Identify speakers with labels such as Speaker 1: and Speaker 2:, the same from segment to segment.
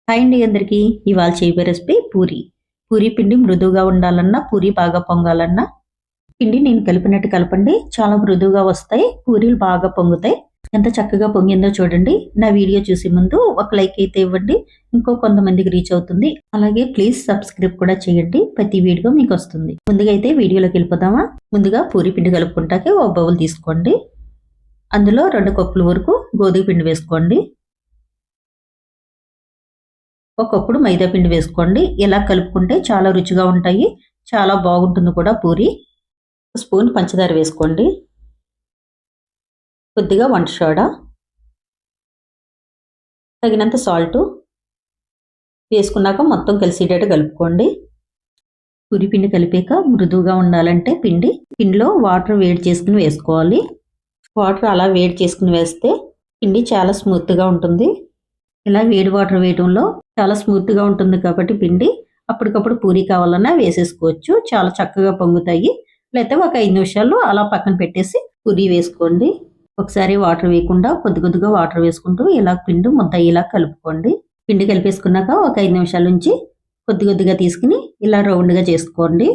Speaker 1: Hi అండి అందరికీ. ఇవాళ చేయబోయే రెసిపీ పూరి. పూరి పిండి మృదువుగా ఉండాలన్నా, పూరి బాగా పొంగాలన్నా పిండి నేను కలిపినట్టు కలపండి. చాలా మృదువుగా వస్తాయి. పూరీలు బాగా పొంగుతాయి. ఎంత చక్కగా పొంగిందో చూడండి. నా వీడియో చూసే ముందు ఒక లైక్ అయితే ఇవ్వండి. ఇంకో కొంతమందికి రీచ్ అవుతుంది. అలాగే ప్లీజ్ సబ్స్క్రైబ్ కూడా చేయండి. ప్రతి వీడియో మీకు వస్తుంది. ముందుగా అయితే వీడియోలోకి వెళ్ళిపోదామా. ముందుగా పూరి పిండి కలుపుకుంటాకే ఒక బౌల్ తీసుకోండి. అందులో 2 కప్పుల వరకు గోధుమ పిండి వేసుకోండి. ఒక కప్పుడు మైదా పిండి వేసుకోండి. ఇలా కలుపుకుంటే చాలా రుచిగా ఉంటాయి. చాలా బాగుంటుంది కూడా పూరి. స్పూన్ పంచదార వేసుకోండి. కొద్దిగా వంట సోడా, తగినంత సాల్ట్ వేసుకున్నాక మొత్తం కలిసేటట్టు కలుపుకోండి. పూరి పిండి కలిపాక మృదువుగా ఉండాలంటే పిండిలో వాటర్ వేడి చేసుకుని వేసుకోవాలి. వాటర్ అలా వేడి చేసుకుని వేస్తే పిండి చాలా స్మూత్గా ఉంటుంది. ఇలా వేడి వాటర్ వేయడంలో చాలా స్మూత్గా ఉంటుంది కాబట్టి పిండి అప్పటికప్పుడు పూరి కావాలన్నా వేసేసుకోవచ్చు. చాలా చక్కగా పొంగుతాయి. లేకపోతే ఒక 5 నిమిషాలు అలా పక్కన పెట్టేసి పూరి వేసుకోండి. ఒకసారి వాటర్ వేయకుండా కొద్ది కొద్దిగా వాటర్ వేసుకుంటూ ఇలా పిండి ముద్ద ఇలా కలుపుకోండి. పిండి కలిపేసుకున్నాక ఒక 5 నిమిషాల నుంచి కొద్ది కొద్దిగా తీసుకుని ఇలా రౌండ్గా చేసుకోండి.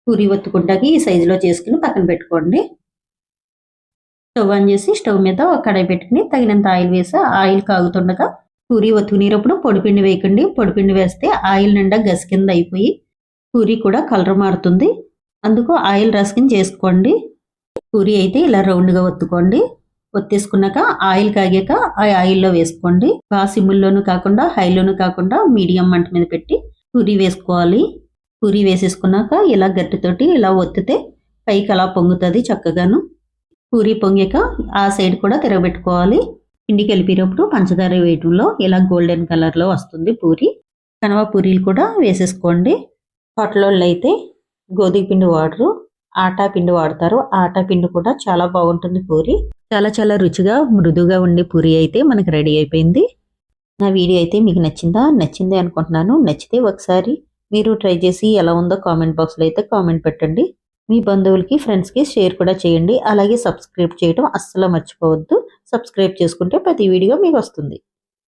Speaker 1: పూరి ఒత్తుకుంటాకి ఈ సైజులో చేసుకుని పక్కన పెట్టుకోండి. స్టవ్ ఆన్ చేసి స్టవ్ మీద ఒక కడాయి పెట్టుకుని తగినంత ఆయిల్ వేసి ఆయిల్ కాగుతుండగా పూరి ఒత్తుకునేటప్పుడు పొడిపిండి వేయకండి. పొడిపిండి వేస్తే ఆయిల్ నిండా గసి కింద అయిపోయి పూరి కూడా కలర్ మారుతుంది. అందుకు ఆయిల్ రస్కిన్ చేసుకోండి. పూరి అయితే ఇలా రౌండ్గా ఒత్తుకోండి. ఒత్తేసుకున్నాక ఆయిల్ కాగాక ఆ ఆయిల్లో వేసుకోండి. బాగా సిమ్ముల్లోనూ కాకుండా హైలోనూ కాకుండా మీడియం మంట మీద పెట్టి పూరి వేసుకోవాలి. పూరి వేసేసుకున్నాక ఇలా గట్టితోటి ఇలా ఒత్తితే పైకి అలా పొంగుతుంది చక్కగాను. పూరి పొంగాక ఆ సైడ్ కూడా తిరగబెట్టుకోవాలి. పిండి కలిపినప్పుడు పంచదార వేయటంలో ఇలా గోల్డెన్ కలర్లో వస్తుంది పూరి. కనవ పూరీలు కూడా వేసేసుకోండి. హోటల్లో అయితే గోధుమ పిండి వాడరు, ఆటా పిండి వాడతారు. ఆటా పిండి కూడా చాలా బాగుంటుంది పూరి. చాలా చాలా రుచిగా మృదువుగా ఉండే పూరి అయితే మనకు రెడీ అయిపోయింది. నా వీడియో అయితే మీకు నచ్చింది అనుకుంటున్నాను. నచ్చితే ఒకసారి మీరు ట్రై చేసి ఎలా ఉందో కామెంట్ బాక్స్లో అయితే కామెంట్ పెట్టండి. మీ బంధువులకి ఫ్రెండ్స్కి షేర్ కూడా చేయండి. అలాగే సబ్స్క్రైబ్ చేయడం అస్సలు మర్చిపోవద్దు. సబ్స్క్రైబ్ చేసుకుంటే ప్రతి వీడియో మీకు వస్తుంది.